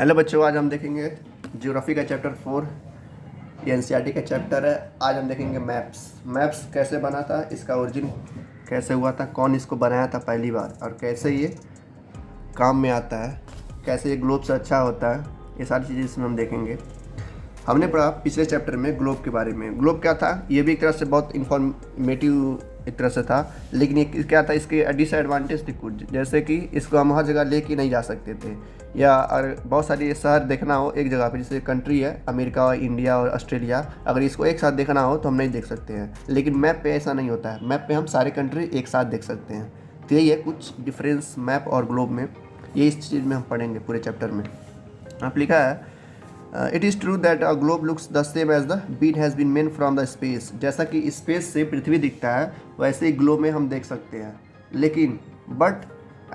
Hello बच्चों, आज हम देखेंगे ज्योग्राफी का चैप्टर 4। ये एनसीईआरटी का चैप्टर है। आज हम देखेंगे मैप्स कैसे बना था, इसका ओरिजिन कैसे हुआ था, कौन इसको बनाया था पहली बार और कैसे ये काम में आता है, कैसे ये ग्लोब से अच्छा होता है। ये सारी चीज़ें इसमें हम देखेंगे। हमने पढ़ा पिछले चैप्टर में ग्लोब के बारे में। ग्लोब क्या था, ये भी एक तरह से बहुत इंफॉर्मेटिव एक तरह से था, लेकिन ये क्या था, इसके डिसएडवांटेज थे कुछ, जैसे कि इसको हम हर जगह लेके नहीं जा सकते थे, या अगर बहुत सारी शहर देखना हो एक जगह पे, जैसे कंट्री है अमेरिका और इंडिया और ऑस्ट्रेलिया, अगर इसको एक साथ देखना हो तो हम नहीं देख सकते हैं। लेकिन मैप पे ऐसा नहीं होता है, मैप पे हम सारे कंट्री एक साथ देख सकते हैं। तो यही है कुछ डिफरेंस मैप और ग्लोब में, ये इस चीज़ में हम पढ़ेंगे पूरे चैप्टर में। आप लिखा है it is true that a globe looks the same as the bean has been men from the space. जैसा कि स्पेस से पृथ्वी दिखता है वैसे ही ग्लोब में हम देख सकते हैं, लेकिन but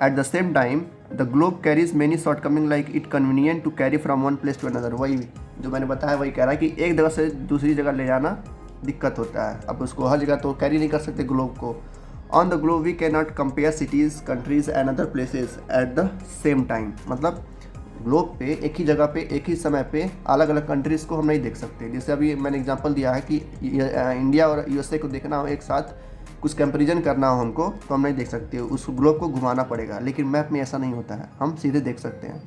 at the same time the globe carries many shortcoming, like it convenient to carry from one place to another. वही जो मैंने बताया वही कह रहा है कि एक जगह से दूसरी जगह ले जाना दिक्कत होता है। अब उसको हर जगह तो कैरी नहीं कर सकते ग्लोब को। On the globe we can not compare cities, countries and other places at the same time. मतलब ग्लोब पे एक ही जगह पे एक ही समय पे अलग अलग कंट्रीज़ को हम नहीं देख सकते। जैसे अभी मैंने एग्जांपल दिया है कि इंडिया और यूएसए को देखना हो एक साथ, कुछ कंपैरिजन करना हो हमको, तो हम नहीं देख सकते, उस ग्लोब को घुमाना पड़ेगा। लेकिन मैप में ऐसा नहीं होता है, हम सीधे देख सकते हैं।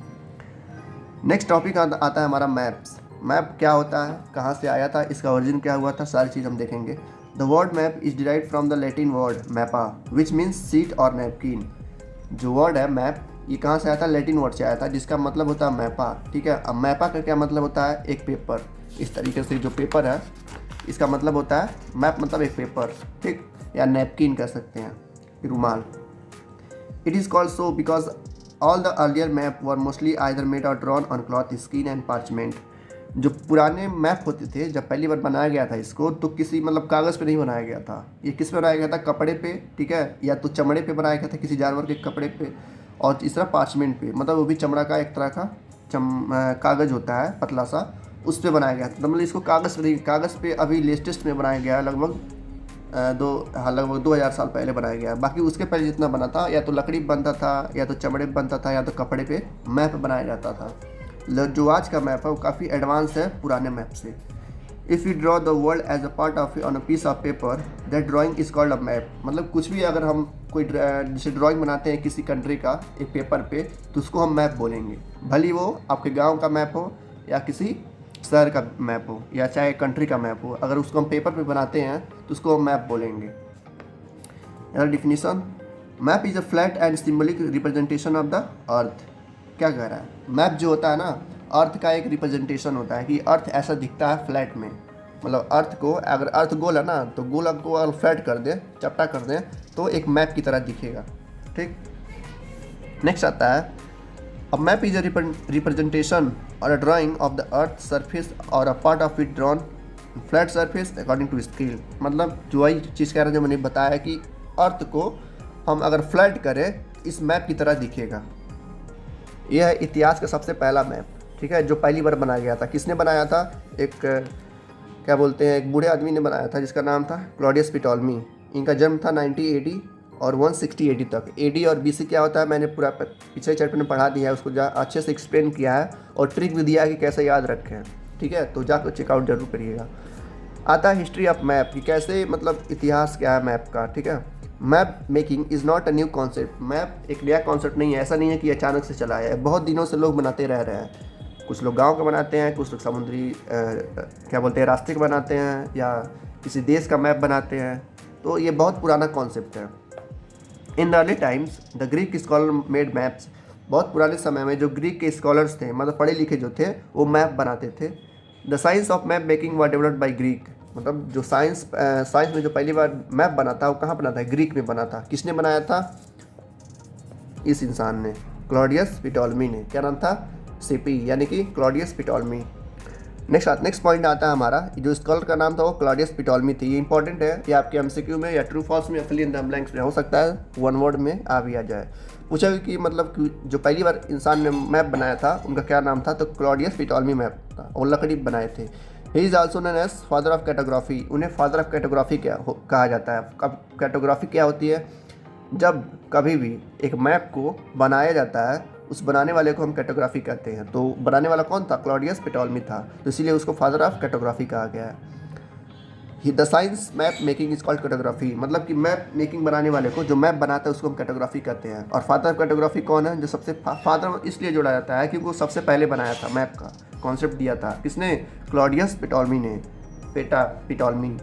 नेक्स्ट टॉपिक आता है हमारा मैप्स। मैप क्या होता है, कहाँ से आया था, इसका ओरिजिन क्या हुआ था, सारी चीज़ हम देखेंगे। The word map is derived from the Latin word mappa which means seat or napkin. जो वर्ड है मैप, ये कहाँ से आया था, लैटिन वर्ड से आया था, जिसका मतलब होता है मैपा। ठीक है, अब मैपा का क्या मतलब होता है, एक पेपर। इस तरीके से जो पेपर है इसका मतलब होता है मैप, मतलब एक पेपर, ठीक, या नैपकिन कह सकते हैं, रुमाल। It is called so because all the earlier map were mostly either made or drawn on cloth, skin and parchment. जो पुराने मैप होते थे, जब पहली बार बनाया गया था इसको, तो किसी मतलब कागज़ पे नहीं बनाया गया था। ये किस पे बनाया गया था, कपड़े पे, ठीक है, या तो चमड़े पे बनाया गया था, किसी जानवर के कपड़े पे, और तीसरा पार्चमेंट पे, मतलब वो भी चमड़ा का एक तरह का कागज़ होता है पतला सा, उस पर बनाया गया था। मतलब इसको कागज़ पे नहीं, कागज़ पे अभी लेटेस्ट में बनाया गया है, लगभग 2000 साल पहले बनाया गया है। बाकी उसके पहले जितना बना था, या तो लकड़ी बनता था, या तो चमड़े पे बनता था, या तो कपड़े पे मैप बनाया जाता था। जो आज का मैप है वो काफ़ी एडवांस है पुराने मैप से। If you draw the world as a part of on a piece of paper, that drawing is called a map. मतलब कुछ भी अगर हम कोई जैसे ड्राइंग बनाते हैं किसी कंट्री का एक पेपर पे, तो उसको हम मैप बोलेंगे। भले वो आपके गांव का मैप हो, या किसी शहर का मैप हो, या चाहे कंट्री का मैप हो, अगर उसको हम पेपर पे बनाते हैं तो उसको हम मैप बोलेंगे। Definition, map is a flat and symbolic representation of the अर्थ। क्या कह रहा है, मैप जो होता है ना, अर्थ का एक रिप्रेजेंटेशन होता है कि अर्थ ऐसा दिखता है फ्लैट में। मतलब अर्थ को, अगर अर्थ गोल है ना, तो गोल को अगर फ्लैट कर दें, चपटा कर दें, तो एक मैप की तरह दिखेगा। ठीक, नेक्स्ट आता है, a map is a representation or a drawing of the earth surface or a part of it drawn flat surface according to scale. मतलब जो वही चीज़ कह रहे हैं जो मैंने बताया कि अर्थ को हम अगर फ्लैट करें इस मैप की तरह दिखेगा। यह है इतिहास का सबसे पहला मैप, ठीक है, जो पहली बार बनाया गया था। किसने बनाया था, एक क्या बोलते हैं, एक बूढ़े आदमी ने बनाया था जिसका नाम था क्लॉडियस पिटोलमी। इनका जन्म था 90 AD और 160 AD तक। AD और BC क्या होता है मैंने पूरा पिछले चैप्टर में पढ़ा दिया है, उसको अच्छे से एक्सप्लेन किया है और ट्रिक भी दिया है कि कैसे याद रखें। ठीक है, तो जाकर चेकआउट जरूर करिएगा। आता है हिस्ट्री ऑफ मैप कि कैसे, मतलब इतिहास क्या है मैप का। ठीक है, map making is not a new concept. Map एक नया कॉन्सेप्ट नहीं है, ऐसा नहीं है कि अचानक से चला है, बहुत दिनों से लोग बनाते रह रहे हैं। कुछ लोग गांव का बनाते हैं, कुछ लोग समुद्री क्या बोलते हैं, रास्ते का बनाते हैं, या किसी देश का मैप बनाते हैं। तो ये बहुत पुराना कॉन्सेप्ट है। In the early times the Greek scholar made maps. बहुत पुराने समय में जो ग्रीक के स्कॉलर्स थे, मतलब पढ़े लिखे जो थे, वो मैप बनाते थे। The science of map making were developed by Greek. मतलब जो साइंस में जो पहली बार मैप बना था वो कहाँ बना था, ग्रीक में बना था। किसने बनाया था, इस इंसान ने, क्लॉडियस पिटोलमी ने। क्या नाम था, CP, यानी कि क्लॉडियस पिटोलमी। नेक्स्ट पॉइंट आता है हमारा, जो स्कॉलर का नाम था वो क्लॉडियस पिटोलमी थी। ये इंपॉर्टेंट है, ये आपके MCQ में या ट्रू फॉल्स में या फिल इन द ब्लैंक्स में हो सकता है, वन वर्ड में आ भी आ जाए। पूछा कि मतलब कि जो पहली बार इंसान ने मैप बनाया था उनका क्या नाम था, तो क्लॉडियस पिटोलमी मैप था, और लकड़ी बनाए थे। He is also known as father of cartography. उन्हें फादर ऑफ कैटोग्राफी कहा जाता है। कैटोग्राफी क्या होती है, जब कभी भी एक मैप को बनाया जाता है उस बनाने वाले को हम कैटोग्राफी कहते हैं। तो बनाने वाला कौन था? क्लॉडियस पिटोलमी था, तो इसीलिए उसको फादर ऑफ कैटोग्राफी कहा गया है। The science map making is called cartography, मतलब कि मैप मेकिंग बनाने वाले को, जो मैप बनाता है उसको हम कैटोग्राफी कहते हैं। और फादर ऑफ कैटोग्राफी कौन है? जो सबसे फादर इसलिए जोड़ा जाता है क्योंकि वो सबसे पहले बनाया था, मैप का कॉन्सेप्ट दिया था। किसने? क्लॉडियस पिटोलमी ने, Ptolemy.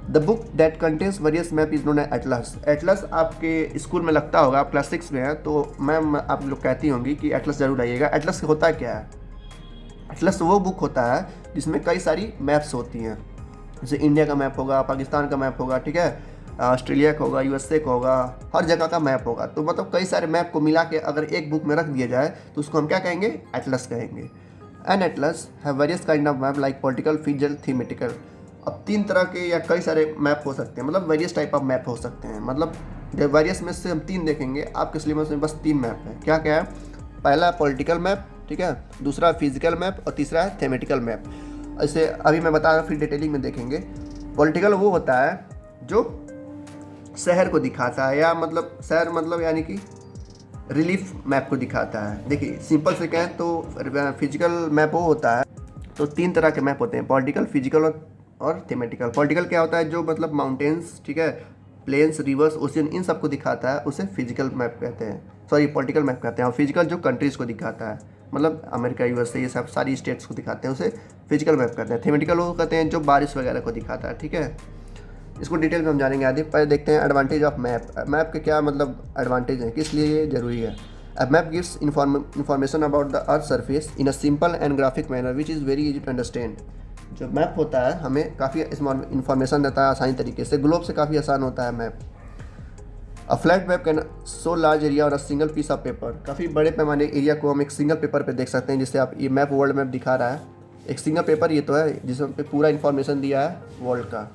The book that contains various map is known as atlas. Atlas आपके स्कूल में लगता होगा, आप क्लास 6 में हैं तो मैम आप लोग कहती होंगी कि एटलस जरूर आइएगा। एटलस होता क्या है? एटलस वो बुक होता है जिसमें कई सारी मैप्स होती हैं, जैसे इंडिया का मैप होगा, पाकिस्तान का मैप होगा, ठीक है, ऑस्ट्रेलिया का होगा, यूएसए का होगा, हर जगह का मैप होगा। तो मतलब कई सारे मैप को मिला के अगर एक बुक में रख दिया जाए तो उसको हम क्या कहेंगे? एटलस कहेंगे। An atlas have various kind of map like political, physical, thematic. अब 3 तरह के या कई सारे मैप हो सकते हैं, मतलब वेरियस टाइप ऑफ मैप हो सकते हैं। मतलब वेरियस में से हम 3 देखेंगे, आपके सिलेबस में बस 3 मैप है। क्या क्या है? पहला पॉलिटिकल मैप, ठीक है, दूसरा फिजिकल मैप और तीसरा है थेमेटिकल मैप। ऐसे अभी मैं बता रहा हूँ, फिर डिटेलिंग में देखेंगे। पॉलिटिकल वो होता है जो शहर को दिखाता है, या मतलब शहर मतलब यानी कि रिलीफ मैप को दिखाता है। देखिए सिंपल से कहें तो फिजिकल मैप वो होता है, तो 3 तरह के मैप होते हैं, पॉलिटिकल, फिजिकल और थीमेटिकल। पॉलिटिकल क्या होता है? जो मतलब माउंटेन्स, ठीक है, प्लेन्स, रिवर्स, ओशियन, इन सब को दिखाता है, उसे फिजिकल मैप कहते हैं, सॉरी पॉलिटिकल मैप कहते हैं। और फिजिकल जो कंट्रीज़ को दिखाता है, मतलब अमेरिका, यूएसए, ये सब सारी स्टेट्स को दिखाते हैं, उसे फिजिकल मैप कहते हैं। थीमेटिकल वो कहते हैं जो बारिश वगैरह को दिखाता है, ठीक है। इसको डिटेल में हम जानेंगे आगे। पहले देखते हैं एडवांटेज ऑफ मैप। मैप के क्या मतलब एडवांटेज हैं, किस लिए ये जरूरी है? A map gives information about the earth surface in a simple and graphic manner which is very easy to understand। जो मैप होता है हमें काफ़ी इन्फॉर्मेशन देता है आसानी तरीके से, ग्लोब से काफ़ी आसान होता है map. A flat map can so large area or a single piece of paper. काफ़ी बड़े पैमाने एरिया को हम एक सिंगल पेपर पे देख सकते हैं, जिससे आप ये मैप वर्ल्ड मैप दिखा रहा है। एक सिंगल पेपर ये तो है जिसमें पे पूरा इन्फॉर्मेशन दिया है वर्ल्ड का।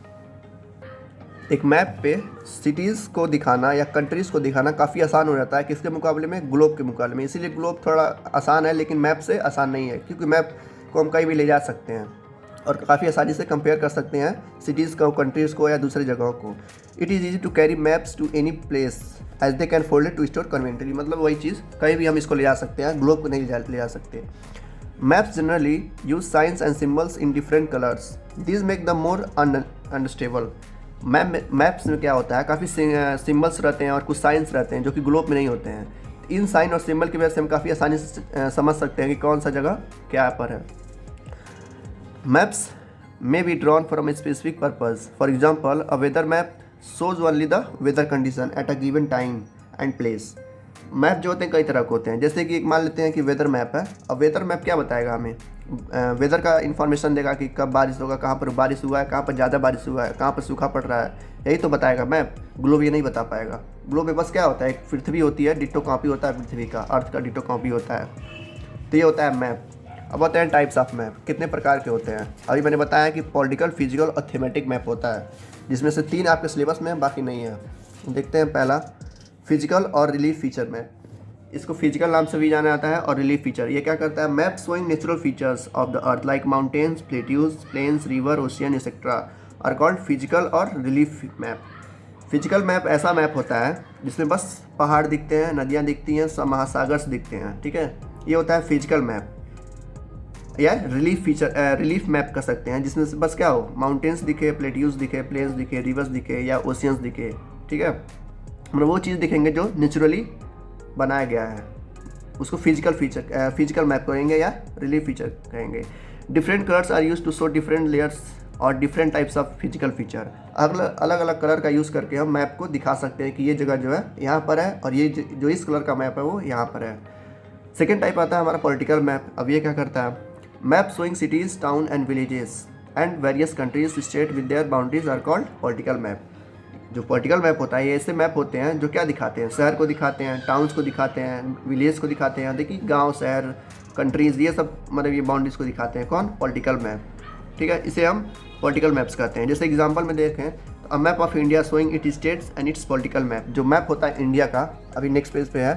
एक मैप पे सिटीज़ को दिखाना या कंट्रीज़ को दिखाना काफ़ी आसान हो जाता है, किसके मुकाबले में? ग्लोब के मुकाबले में। इसीलिए ग्लोब थोड़ा आसान है, लेकिन मैप से आसान नहीं है, क्योंकि मैप को हम कहीं भी ले जा सकते हैं और काफ़ी आसानी से कंपेयर कर सकते हैं सिटीज़ को, कंट्रीज़ को या दूसरी जगहों को। It is easy to carry maps to any place as they can fold it to store conveniently. मतलब वही चीज़ कहीं भी हम इसको ले जा सकते हैं, ग्लोब को नहीं ले जा सकते। Maps generally use science and symbols in different colours, this make the more understandable. Maps में क्या होता है? काफ़ी सिम्बल्स रहते हैं और कुछ साइंस रहते हैं जो कि ग्लोब में नहीं होते हैं। इन साइन और सिंबल की वजह से हम काफ़ी आसानी से समझ सकते हैं कि कौन सा जगह क्या पर है। Maps may be drawn from a specific purpose. For example a weather map shows only the weather condition at a given time and place. Map जो होते हैं कई तरह के होते हैं, जैसे कि एक मान लेते हैं कि वेदर मैप है। अब वेदर मैप क्या बताएगा हमें? वेदर का इन्फॉर्मेशन देगा कि कब बारिश होगा, कहाँ पर बारिश हुआ है, कहाँ पर ज़्यादा बारिश हुआ है, कहाँ पर सूखा पड़ रहा है, यही तो बताएगा मैप। ग्लोब ये नहीं बता पाएगा। ग्लोब में बस क्या होता है, एक पृथ्वी होती है, डिट्टो कॉपी होता है पृथ्वी का, अर्थ का डिट्टो कॉपी होता है। तो ये होता है मैप। अब होते हैं टाइप्स ऑफ मैप, कितने प्रकार के होते हैं। अभी मैंने बताया कि पॉलिटिकल, फिजिकल और थीमेटिक मैप होता है, जिसमें से 3 आपके सिलेबस में, बाकी नहीं है। देखते हैं पहला फिजिकल और रिलीफ फीचर मैप। इसको फिजिकल नाम से भी जाना जाता है और रिलीफ फीचर। ये क्या करता है? Map showing natural features of the earth like mountains, plateaus, plains, river, ocean etcetera are called physical और रिलीफ मैप। फिजिकल मैप ऐसा मैप होता है जिसमें बस पहाड़ दिखते हैं, नदियाँ दिखती हैं, महासागर्स दिखते हैं, ठीक है, ये होता है फिजिकल मैप। या रिलीफ मैप कर सकते हैं, जिसमें से बस क्या हो, माउंटेन्स दिखे, प्लेट्यूज दिखे, प्लेन्स दिखे, रिवर्स दिखे या ओशियंस दिखे, ठीक है, मतलब वो चीज़ दिखेंगे जो नेचुरली बनाया गया है, उसको फिजिकल मैप कहेंगे या रिलीफ फीचर कहेंगे। Different colours are use to show different layers or different types of physical feature. अलग अलग कलर का यूज़ करके हम मैप को दिखा सकते हैं कि ये जगह जो है यहाँ पर है और ये जो इस कलर का मैप है वो यहाँ पर है। सेकेंड टाइप आता है हमारा पॉलिटिकल मैप। अब ये क्या करता है? Map showing cities, town and villages and various countries state with their boundaries are called political map. जो पॉलिटिकल मैप होता है ये ऐसे मैप होते हैं जो क्या दिखाते हैं? शहर को दिखाते हैं, टाउन्स को दिखाते हैं, विलेज को दिखाते हैं। देखिए गांव, शहर, कंट्रीज़, ये सब मतलब ये बाउंड्रीज को दिखाते हैं। कौन? पॉलिटिकल मैप, ठीक है, इसे हम पॉलिटिकल मैप्स कहते हैं। जैसे एग्जांपल में देखें तो a map of India showing it states and it's political map. जो मैप होता है इंडिया का, अभी नेक्स्ट पेज पे है,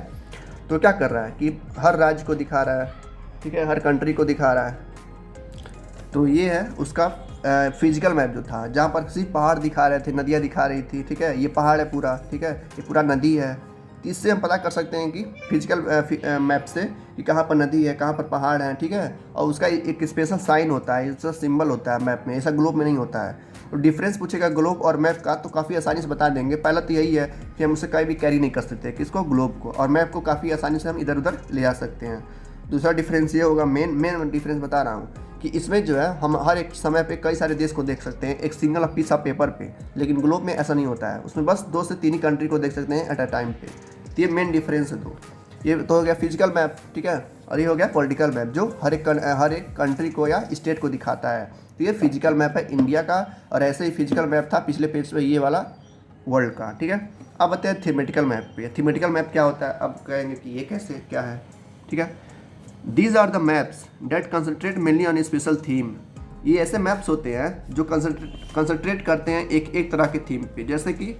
तो क्या कर रहा है कि हर राज्य को दिखा रहा है, ठीक है, हर कंट्री को दिखा रहा है। तो ये है उसका फिजिकल मैप जो था, जहाँ पर सिर्फ पहाड़ दिखा रहे थे, नदियाँ दिखा रही थी, ठीक है, ये पहाड़ है पूरा, ठीक है, ये पूरा नदी है, तो इससे हम पता कर सकते हैं कि फिजिकल मैप से कि कहाँ पर नदी है, कहाँ पर पहाड़ है, ठीक है। और उसका एक स्पेशल साइन होता है, इसका सिंबल होता है मैप में, ऐसा ग्लोब में नहीं होता है। तो डिफरेंस पूछेगा ग्लोब और मैप का तो काफ़ी आसानी से बता देंगे। पहला तो यही है कि हम उसे कहीं भी कैरी नहीं कर सकते, किसको, ग्लोब को, और मैप को काफ़ी आसानी से हम इधर उधर ले जा सकते हैं। दूसरा डिफरेंस ये होगा, मेन डिफरेंस बता रहा हूँ कि इसमें जो है हम हर एक समय पे कई सारे देश को देख सकते हैं एक सिंगल पीस ऑफ पेपर पे, लेकिन ग्लोब में ऐसा नहीं होता है, उसमें बस 2 से 3 ही कंट्री को देख सकते हैं एट अ टाइम पे। तो ये मेन डिफरेंस है। दो ये तो हो गया फिजिकल मैप, ठीक है, और ये हो गया पॉलिटिकल मैप जो हर एक कंट्री को या स्टेट को दिखाता है। तो ये फिजिकल मैप है इंडिया का, और ऐसे ही फिजिकल मैप था पिछले पेज पे ये वाला वर्ल्ड का, ठीक है। अब बताते हैं थीमेटिकल मैप पे। थीमेटिकल मैप क्या होता है, अब कहेंगे कि ये कैसे क्या है, ठीक है। These are the maps that concentrate mainly on a special theme। ये ऐसे मैप्स होते हैं जो कंसंट्रेट करते हैं एक तरह के थीम पे, जैसे कि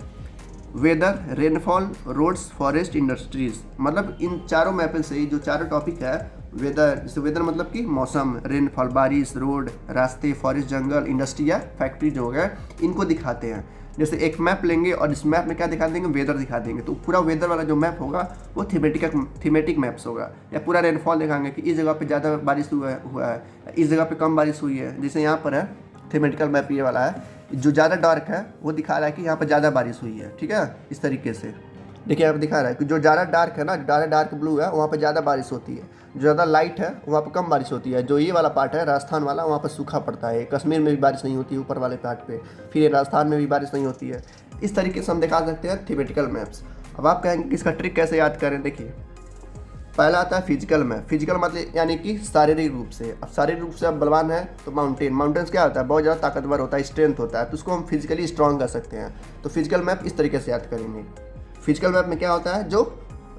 weather, rainfall, roads, forest, industries. मतलब इन चारों मैप से जो चारों टॉपिक है, वेदर, जैसे वेदर मतलब कि मौसम, रेनफॉल बारिश, रोड रास्ते, फॉरेस्ट जंगल, इंडस्ट्री या फैक्ट्री जो हो गया, इनको दिखाते हैं। जैसे एक मैप लेंगे और इस मैप में क्या दिखा देंगे, वेदर दिखा देंगे, तो पूरा वेदर वाला जो मैप होगा वो थीमेटिक मैप्स होगा। या पूरा रेनफॉल दिखाएंगे कि इस जगह पे ज़्यादा बारिश हुआ है, इस जगह पे कम बारिश हुई है। जैसे यहाँ पर है थीमेटिकल मैप ये वाला है, जो ज़्यादा डार्क है वो दिखा रहा है कि यहाँ पर ज़्यादा बारिश हुई है, ठीक है। इस तरीके से देखिए यहाँ पर दिखा रहा है कि जो ज़्यादा डार्क है ना, ज़्यादा डार्क ब्लू है, वहाँ पर ज़्यादा बारिश होती है। जो ज़्यादा लाइट है वहाँ पर कम बारिश होती है। जो ये वाला पार्ट है राजस्थान वाला, वहाँ पर सूखा पड़ता है। कश्मीर में भी बारिश नहीं होती है ऊपर वाले पार्ट पे, फिर ये राजस्थान में भी बारिश नहीं होती है। इस तरीके से हम दिखा सकते हैं थीमेटिकल मैप्स। अब आप कहेंगे कि इसका ट्रिक कैसे याद करें। देखिए पहला आता है फिजिकल मैप। फिजिकल मतलब यानी कि शारीरिक रूप से। अब शारीरिक रूप से आप बलवान है तो माउंटेन्स क्या होता है, बहुत ज़्यादा ताकतवर होता है, स्ट्रेंथ होता है, तो उसको हम फिजिकली स्ट्रॉन्ग कर सकते हैं। तो फिजिकल मैप इस तरीके से याद करेंगे। फिजिकल मैप में क्या होता है, जो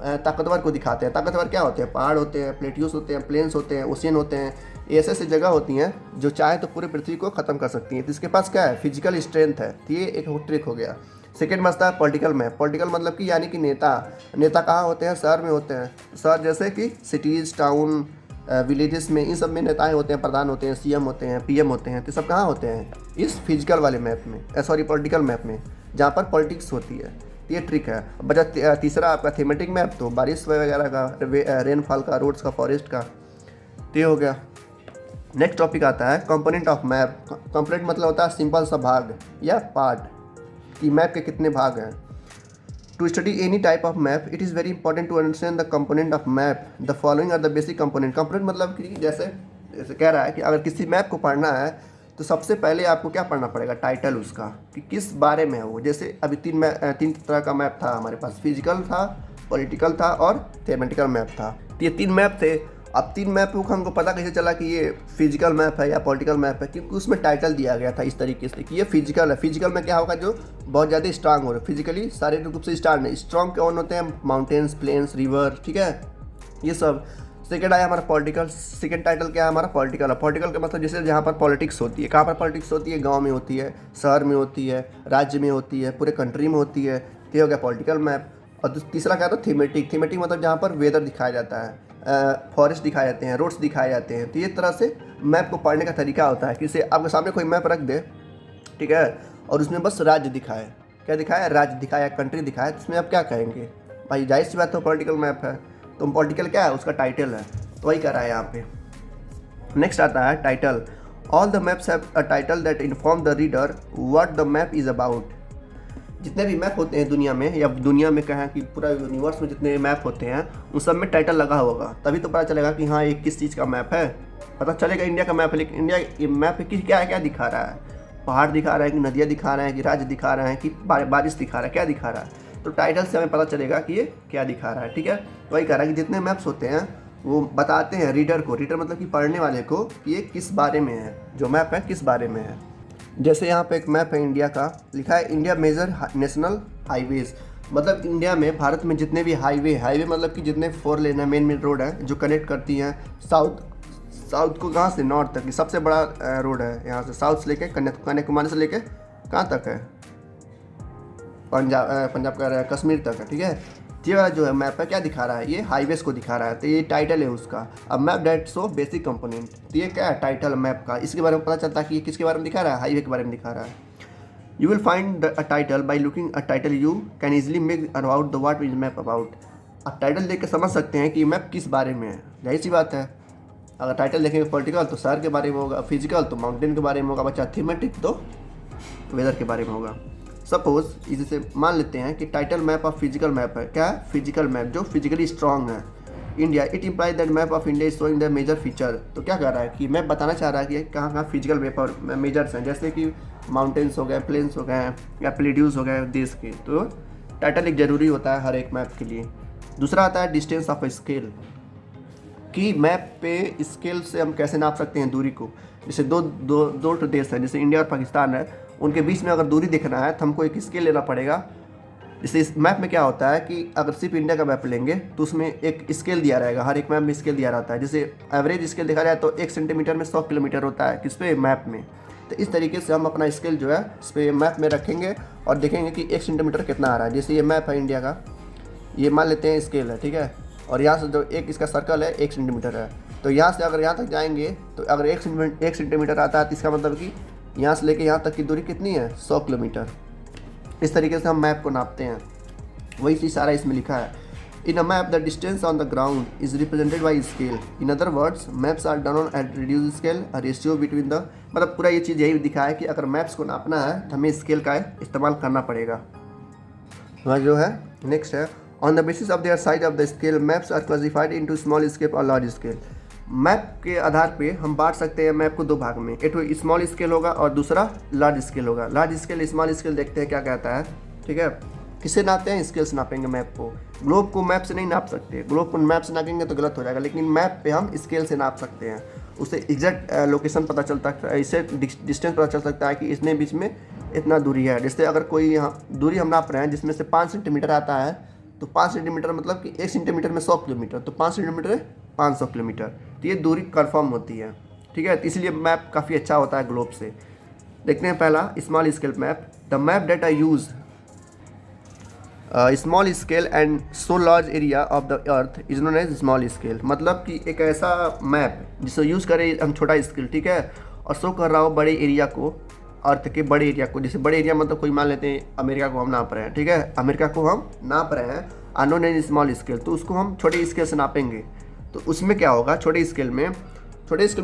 ताकतवर को दिखाते हैं। ताकतवर क्या होते हैं, पहाड़ होते हैं, प्लेट्यूस होते हैं, प्लेन्स होते हैं, ओशियन होते हैं। ऐसे ऐसे जगह होती हैं जो चाहे तो पूरे पृथ्वी को ख़त्म कर सकती हैं। तो इसके पास क्या है, फिजिकल स्ट्रेंथ है। तो ये एक ट्रिक हो गया। सेकेंड मसला है पॉलिटिकल मैप। पॉलिटिकल मतलब कि यानी कि नेता कहाँ होते हैं, शहर में होते हैं। शहर जैसे कि सिटीज़, टाउन, विलेजेस में, इन सब में नेताएं होते हैं, प्रधान होते हैं, सीएम होते हैं, पीएम होते हैं। तो सब कहाँ होते हैं, इस फिजिकल वाले मैप में, पॉलिटिकल मैप में, जहाँ पर पॉलिटिक्स होती है। ये ट्रिक है। बचा तीसरा आपका थीमेटिक मैप, तो बारिश वगैरह का, रेनफॉल का, रोड्स का, फॉरेस्ट का। तो ये हो गया। नेक्स्ट टॉपिक आता है कंपोनेंट ऑफ मैप। कंपोनेंट मतलब होता है सिंपल सा भाग या पार्ट, कि मैप के कितने भाग हैं। To study any type of map it is very important to understand the component of map. The following are the basic component. Component मतलब कि जैसे कह रहा है कि अगर किसी मैप को पढ़ना है तो सबसे पहले आपको क्या पढ़ना पड़ेगा, टाइटल उसका, कि किस बारे में है वो। जैसे अभी तीन तरह का मैप था हमारे पास, फिजिकल था, पॉलिटिकल था और थीमेटिकल मैप था। तो ये 3 मैप थे। अब 3 मैप को हमको पता कैसे चला कि ये फिजिकल मैप है या पॉलिटिकल मैप है, क्योंकि उसमें टाइटल दिया गया था इस तरीके से कि ये फिजिकल है। फिजिकल में क्या होगा, जो बहुत ज़्यादा स्ट्रांग हो रहा है, फिजिकली शारीरिक रूप से स्ट्रांग कौन होते हैं, माउंटेन्स, प्लेन्स, रिवर, ठीक है, ये सब। सेकेंड आया हमारा पॉलिटिकल। सेकेंड टाइटल क्या है हमारा, पॉलिटिकल है। पॉलिटिकल का मतलब जैसे जहाँ पर पॉलिटिक्स होती है, कहाँ पर पॉलिटिक्स होती है, गांव में होती है, शहर में होती है, राज्य में होती है, पूरे कंट्री में होती है। ये हो गया पॉलिटिकल मैप। और तीसरा क्या था, थीमेटिक। थीमेटिक मतलब जहाँ पर वेदर दिखाया जाता है, फॉरेस्ट दिखाए जाते हैं, रोड्स दिखाए जाते हैं। तो ये तरह से मैप को पढ़ने का तरीका होता है कि इसे आपके सामने कोई मैप रख दे, ठीक है, और उसमें बस राज्य दिखाए, क्या दिखाया, राज्य दिखाया, कंट्री दिखाया, तो इसमें आप क्या कहेंगे, भाई जाहिर सी बात तो पॉलिटिकल मैप है। तो पॉलिटिकल क्या है, उसका टाइटल है, तो वही कर रहा है यहाँ पे। नेक्स्ट आता है title. All the maps have a title that inform the reader what the map is about. जितने भी मैप होते हैं दुनिया में, या दुनिया में कहें कि पूरा यूनिवर्स में जितने मैप होते हैं उन सब में टाइटल लगा होगा, तभी तो पता चलेगा कि हाँ ये किस चीज़ का मैप है। पता चलेगा इंडिया का मैप है, लेकिन इंडिया ये मैप क्या दिखा रहा है, पहाड़ दिखा रहा है कि नदियाँ दिखा रहे हैं कि राज्य दिखा रहे हैं कि बारिश दिखा रहा है, क्या दिखा रहा है। तो टाइटल से हमें पता चलेगा कि ये क्या दिखा रहा है, ठीक है। वही कह रहा है कि जितने मैप्स होते हैं वो बताते हैं रीडर को, रीडर मतलब कि पढ़ने वाले को, कि ये किस बारे में है, जो मैप है किस बारे में है। जैसे यहाँ पे एक मैप है इंडिया का, लिखा है इंडिया मेजर नेशनल हाईवेज। मतलब इंडिया में, भारत में जितने भी हाईवे मतलब कि जितने 4 लेन है, मेन रोड है जो कनेक्ट करती हैं साउथ को कहाँ से नॉर्थ तक, सबसे बड़ा रोड है यहाँ से, साउथ से लेके कन्याकुमारी से लेके कहाँ तक है, पंजाब का कश्मीर तक है, ठीक है। ये वाला जो है मैप है क्या दिखा रहा है, ये हाईवेज को दिखा रहा है, तो ये टाइटल है उसका। अब map date so basic component, तो ये क्या है, टाइटल मैप का। इसके बारे में पता चलता है कि ये किसके बारे में दिखा रहा है, हाईवे के बारे में दिखा रहा है। You will find a title by looking a title. You can easily make about the what is map about. आप टाइटल देख के समझ सकते हैं कि मैप किस बारे में है, जाहिर सी बात है। अगर टाइटल देखेंगे पॉलिटिकल तो शहर के बारे में होगा, फिजिकल तो माउंटेन के बारे में होगा बच्चा, थीमेटिक तो वेदर के बारे में होगा। सपोज इसे मान लेते हैं कि title map of physical map है। क्या है? फिजिकल मैप, जो फिजिकली स्ट्रॉन्ग है। India, it implies that map of India is showing the major feature. तो क्या कर रहा है कि मैप बताना चाह रहा है कि कहाँ कहाँ फिजिकल मैप और मेजर्स हैं, जैसे कि माउंटेन्स हो गए, प्लेन्स हो गए या प्लेड्यूज हो गए देश के। तो टाइटल एक ज़रूरी होता है हर एक मैप के लिए। दूसरा आता है डिस्टेंस ऑफ स्केल, कि मैप पे स्केल से हम कैसे नाप सकते हैं दूरी को। जैसे दो देश हैं, जैसे इंडिया और पाकिस्तान है, उनके बीच में अगर दूरी देखना है तो हमको एक स्केल लेना पड़ेगा। जैसे इस मैप में क्या होता है कि अगर सिर्फ इंडिया का मैप लेंगे तो उसमें एक स्केल दिया रहेगा, हर एक मैप में स्केल दिया रहता है। जैसे एवरेज स्केल देखा जाए तो 1 सेंटीमीटर में 100 किलोमीटर होता है, किस पे? मैप में। तो इस तरीके से हम अपना स्केल जो है इस पर मैप में रखेंगे और देखेंगे कि 1 सेंटीमीटर कितना आ रहा है। जैसे ये मैप है इंडिया का, ये मान लेते हैं स्केल है, ठीक है, और यहाँ से जो एक इसका सर्कल है 1 सेंटीमीटर है। तो यहाँ से अगर यहाँ तक जाएंगे तो अगर 1 सेंटीमीटर आता है तो इसका मतलब कि यहाँ से लेके यहाँ तक की दूरी कितनी है? 100 किलोमीटर। इस तरीके से हम मैप को नापते हैं, वही चीज़ सारा इसमें लिखा है। In a map the distance on the ground is represented by scale. In other words maps are done on at reduce scale, a ratio between the, मतलब पूरा ये चीज़ यही दिखा है कि अगर मैप्स को नापना है तो हमें स्केल का इस्तेमाल करना पड़ेगा। वह जो है नेक्स्ट है, on the basis of their size of the scale maps are classified into small scale और लार्ज स्केल। मैप के आधार पे हम बांट सकते हैं मैप को दो भाग में, एक तो स्मॉल स्केल होगा और दूसरा लार्ज स्केल होगा। लार्ज स्केल स्मॉल स्केल देखते हैं क्या कहता है, ठीक है। किससे नापते हैं? स्केल से नापेंगे मैप को। ग्लोब को मैप से नहीं नाप सकते, ग्लोब को मैप से नापेंगे तो गलत हो जाएगा, लेकिन मैप पे हम स्केल से नाप सकते हैं। उससे एग्जैक्ट लोकेशन पता चलता है, इससे डिस्टेंस पता चल सकता है कि इसने बीच में इतना दूरी है। जैसे अगर कोई यहाँ दूरी हम नाप रहे हैं जिसमें से 5 सेंटीमीटर आता है, तो 5 सेंटीमीटर मतलब कि 1 सेंटीमीटर में 100 किलोमीटर, तो 5 सेंटीमीटर 500 किलोमीटर, तो ये दूरी कन्फर्म होती है, ठीक है। तो इसलिए मैप काफ़ी अच्छा होता है ग्लोब से। देखते हैं पहला small scale map. The map date I use small scale and so large area of the earth is known as small scale. मतलब कि एक ऐसा मैप जिसको यूज़ करें हम छोटा स्केल, ठीक है, और शो कर रहा हो बड़े एरिया को, अर्थ के बड़े एरिया को। जैसे बड़े एरिया मतलब कोई मान लेते हैं अमेरिका को हम नाप रहे हैं, ठीक है, अमेरिका को हम नाप रहे हैं अनोन एज स्मॉल स्केल, तो उसको हम छोटे स्केल से नापेंगे। तो उसमें क्या होगा, छोटे स्केल में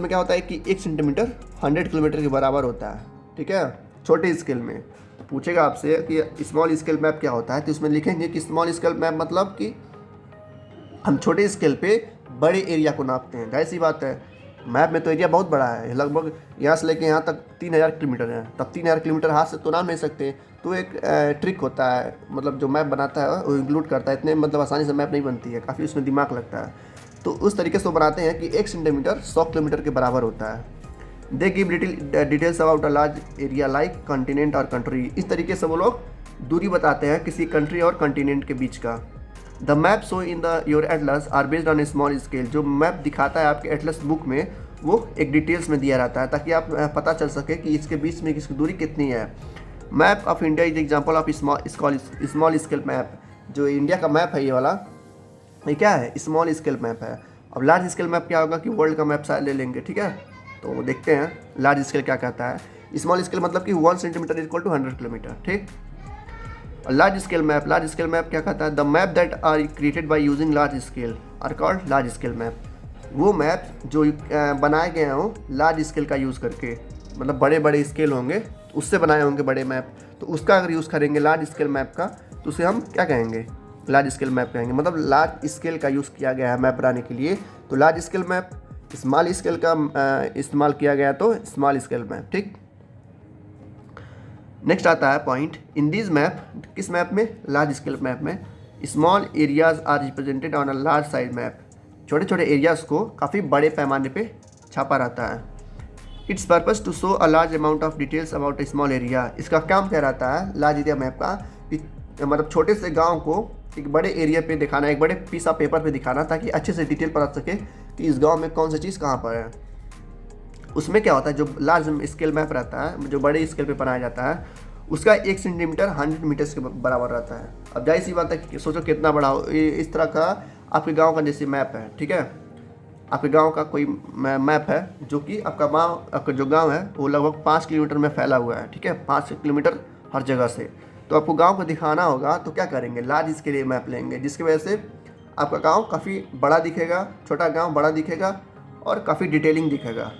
क्या होता है कि 1 सेंटीमीटर 100 किलोमीटर के बराबर होता है, ठीक है, छोटे स्केल में। तो पूछेगा आपसे कि स्मॉल स्केल मैप क्या होता है, तो इसमें लिखेंगे कि स्मॉल स्केल मैप मतलब कि हम छोटे स्केल पे बड़े एरिया को नापते हैं। जाहिर सी बात है, मैप में तो एरिया बहुत बड़ा है, लगभग यहाँ से लेके यहाँ तक 3000 किलोमीटर है। तब 3000 किलोमीटर हाथ से तो नाप नहीं सकते, तो एक ट्रिक होता है, मतलब जो मैप बनाता है वो इंक्लूड करता है। इतने मतलब आसानी से मैप नहीं बनती है, काफ़ी उसमें दिमाग लगता है। तो उस तरीके से वो बनाते हैं कि 1 सेंटीमीटर 100 किलोमीटर के बराबर होता है। They give details about a large area like continent और कंट्री। इस तरीके से वो लोग दूरी बताते हैं किसी कंट्री और कंटिनेंट के बीच का। The map show in the your atlas are based on a small scale. जो मैप दिखाता है आपके एटलस बुक में वो एक डिटेल्स में दिया रहता है, ताकि आप पता चल सके कि इसके बीच में इसकी दूरी कितनी है। Map of India is example of small scale map. जो इंडिया का मैप है ये वाला, ये क्या है? स्मॉल स्केल मैप है। अब लार्ज स्केल मैप क्या होगा कि वर्ल्ड का मैप शायद ले लेंगे, ठीक है। तो देखते हैं लार्ज स्केल क्या कहता है। स्मॉल स्केल मतलब कि 1 सेंटीमीटर इक्वल टू 100 किलोमीटर, ठीक। लार्ज स्केल मैप क्या कहता है? The map that are created by using large scale are called large scale map. वो मैप जो बनाए गए हों लार्ज स्केल का यूज़ करके, मतलब बड़े बड़े स्केल होंगे उससे बनाए होंगे बड़े मैप, तो उसका अगर यूज़ करेंगे लार्ज स्केल मैप का, तो उसे हम क्या कहेंगे? लार्ज स्केल मैप कहेंगे। मतलब लार्ज स्केल का यूज़ किया गया है मैप बनाने के लिए, तो large scale map. Small scale का इस्तेमाल किया गया तो स्मॉल स्केल मैप, ठीक। नेक्स्ट आता है पॉइंट इन दिस मैप। किस मैप में? लार्ज स्केल मैप में small areas are represented on a large size map. छोटे छोटे एरियाज़ को काफ़ी बड़े पैमाने पे छापा रहता है। Its purpose to show a large amount of details about a small area. इसका काम क्या रहता है लार्ज एरिया मैप का, मतलब छोटे से गांव को एक बड़े एरिया पे दिखाना, एक बड़े पीस ऑफ पेपर पे दिखाना, ताकि अच्छे से डिटेल पता सके कि इस गांव में कौन सी चीज़ कहाँ पर है। उसमें क्या होता है, जो लार्ज स्केल मैप रहता है, जो बड़े स्केल पे बनाया जाता है, उसका 1 सेंटीमीटर 100 मीटर्स के बराबर रहता है। अब जाहिर सी बात है कि सोचो कितना बड़ा हो। इस तरह का आपके गाँव का जैसे मैप है, ठीक है, आपके गांव का कोई मैप है जो कि आपका जो गांव है वो लगभग 5 किलोमीटर में फैला हुआ है, ठीक है, 5 किलोमीटर हर जगह से। तो आपको गांव को दिखाना होगा तो क्या करेंगे, लार्ज स्केल मैप लेंगे, जिसकी वजह से आपका गांव काफ़ी बड़ा दिखेगा, छोटा गांव बड़ा दिखेगा और काफ़ी डिटेलिंग दिखेगा।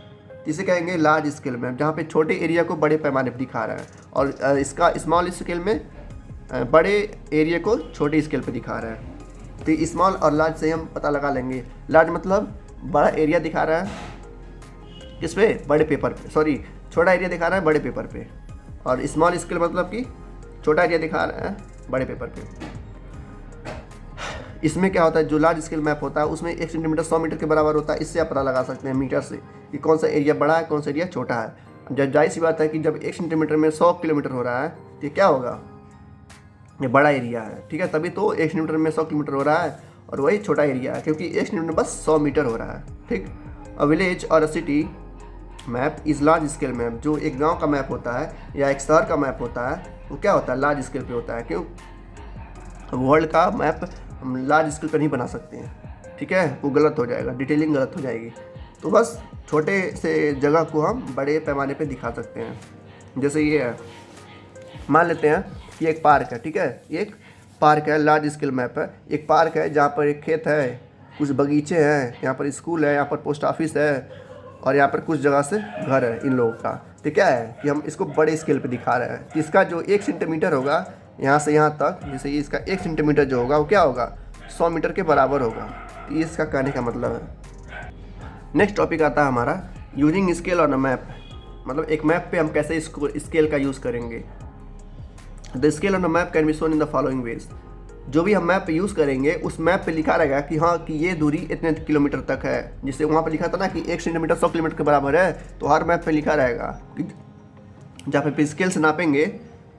इसे कहेंगे लार्ज स्केल मैप, जहाँ पे छोटे एरिया को बड़े पैमाने पर दिखा रहा है, और इसका स्मॉल स्केल में बड़े एरिया को छोटे स्केल पे दिखा रहा है। तो स्मॉल और लार्ज से हम पता लगा लेंगे। लार्ज मतलब बड़ा एरिया दिखा रहा है किस पे, बड़े पेपर पे, सॉरी छोटा एरिया दिखा रहा है बड़े पेपर पे, और स्मॉल स्केल मतलब कि छोटा एरिया दिखा रहा है बड़े पेपर पे। इसमें क्या होता है, जो लार्ज स्केल मैप होता है उसमें 1 सेंटीमीटर 100 मीटर के बराबर होता है। इससे आप पता लगा सकते हैं मीटर से कि कौन सा एरिया बड़ा है, कौन सा एरिया छोटा है। जब जाहिर सी बात है कि जब 1 सेंटीमीटर में 100 किलोमीटर हो रहा है तो क्या होगा, ये बड़ा एरिया है, ठीक है। तभी तो 1 सेंटीमीटर में 100 किलोमीटर हो रहा है, और वही छोटा एरिया है क्योंकि 1 सेंटीमीटर में बस 100 मीटर हो रहा है, ठीक। अ विलेज और अ city map is large scale map. जो एक गांव का मैप होता है या एक शहर का मैप होता है वो क्या होता है, लार्ज स्केल पे होता है। क्यों, वर्ल्ड का मैप हम लार्ज स्केल पर नहीं बना सकते हैं, ठीक है, वो गलत हो जाएगा, डिटेलिंग गलत हो जाएगी। तो बस छोटे से जगह को हम बड़े पैमाने पे दिखा सकते हैं। जैसे ये है, मान लेते हैं कि एक पार्क है, ठीक है, एक पार्क है, लार्ज स्केल मैप है। एक पार्क है जहाँ पर एक खेत है, कुछ बगीचे हैं, यहाँ पर स्कूल है, यहाँ पर पोस्ट ऑफिस है, और यहाँ पर कुछ जगह से घर है इन लोगों का। तो क्या है कि हम इसको बड़े स्केल पे दिखा रहे हैं। इसका जो 1 सेंटीमीटर होगा यहाँ से यहाँ तक, जैसे ये इसका 1 सेंटीमीटर जो होगा वो क्या होगा, 100 मीटर के बराबर होगा। तो ये इसका कहने का मतलब है। नेक्स्ट टॉपिक आता है हमारा using scale on a map, मतलब एक मैप पे हम कैसे इसको स्केल का यूज़ करेंगे। The scale on a map can be shown in the following veg. जो भी हम मैप पे यूज़ करेंगे उस मैप पे लिखा रहेगा कि हाँ कि ये दूरी इतने किलोमीटर तक है। जिससे वहाँ पे लिखा था ना कि 1 सेंटीमीटर 100 किलोमीटर के बराबर है, तो हर मैप पे लिखा रहेगा कि जहाँ पे स्केल से नापेंगे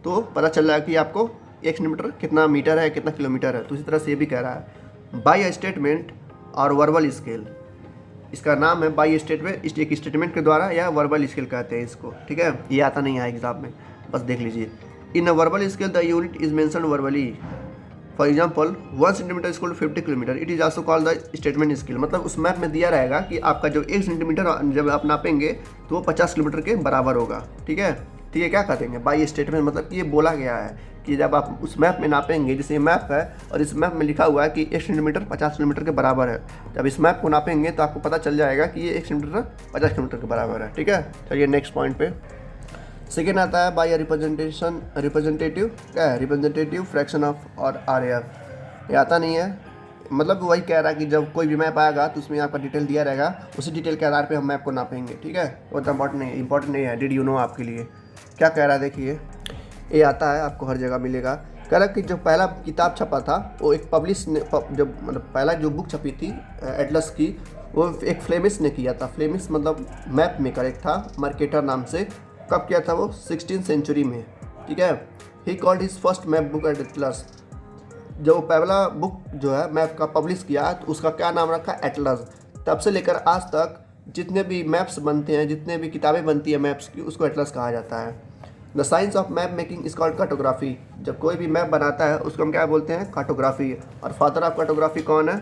तो पता चल रहा है कि आपको 1 सेंटीमीटर कितना मीटर है, कितना किलोमीटर है। तो इसी तरह से ये भी कह रहा है बाय अ स्टेटमेंट और वर्बल स्केल। इसका नाम है बाय स्टेटमेंट, एक स्टेटमेंट के द्वारा, या वर्बल स्केल कहते हैं इसको, ठीक है। ये आता नहीं है एग्जाम में, बस देख लीजिए। In a verbal scale the unit is mentioned verbally. For example 1 centimetre is equal to 50 kilometre, it is also called the statement scale. मतलब उस मैप में दिया रहेगा कि आपका जो 1 सेंटीमीटर जब आप नापेंगे तो वो 50 किलोमीटर के बराबर होगा, ठीक है। ठीक है, क्या कहेंगे बाय स्टेटमेंट, मतलब कि ये बोला गया है कि जब आप उस मैप में नापेंगे, जैसे मैप है और इस मैप में लिखा हुआ है कि 1 सेंटीमीटर 50 किलोमीटर के बराबर है, जब इस मैप को नापेंगे तो आपको पता चल जाएगा कि ये 1 सेंटीमीटर 50 किलोमीटर के बराबर है, ठीक है। चलिए नेक्स्ट पॉइंट पे। सेकेंड आता है बाय रिप्रेजेंटेटिव, क्या है, रिप्रेजेंटेटिव फ्रैक्शन ऑफ और RAF। ये आता नहीं है, मतलब वही कह रहा है कि जब कोई भी मैप आएगा तो उसमें आपका डिटेल दिया रहेगा, उसी डिटेल के आधार पे हम मैप को नापेंगे, ठीक है। वो तो इंपॉर्टेंट नहीं है, डिड यू नो आपके लिए। क्या कह रहा है देखिए, ये आता है आपको हर जगह मिलेगा। कह रहा कि जो पहला किताब छपा था वो एक पब्लिश ने, जब मतलब पहला जो बुक छपी थी एटलस की, वो एक फ्लेमिश ने किया था। फ्लेमिश मतलब मैप मेकर एक था, मार्केटर नाम से। कब किया था वो, 16th सेंचुरी में, ठीक है। He called his first map book at atlas. जो पहला बुक जो है मैप का पब्लिश किया तो उसका क्या नाम रखा, एटलस। तब से लेकर आज तक जितने भी मैप्स बनते हैं, जितने भी किताबें बनती है मैप्स की, उसको एटलस कहा जाता है। The science of map making is called cartography. जब कोई भी मैप बनाता है उसको हम क्या बोलते हैं, कार्टोग्राफी। और फादर ऑफ कार्टोग्राफी कौन है,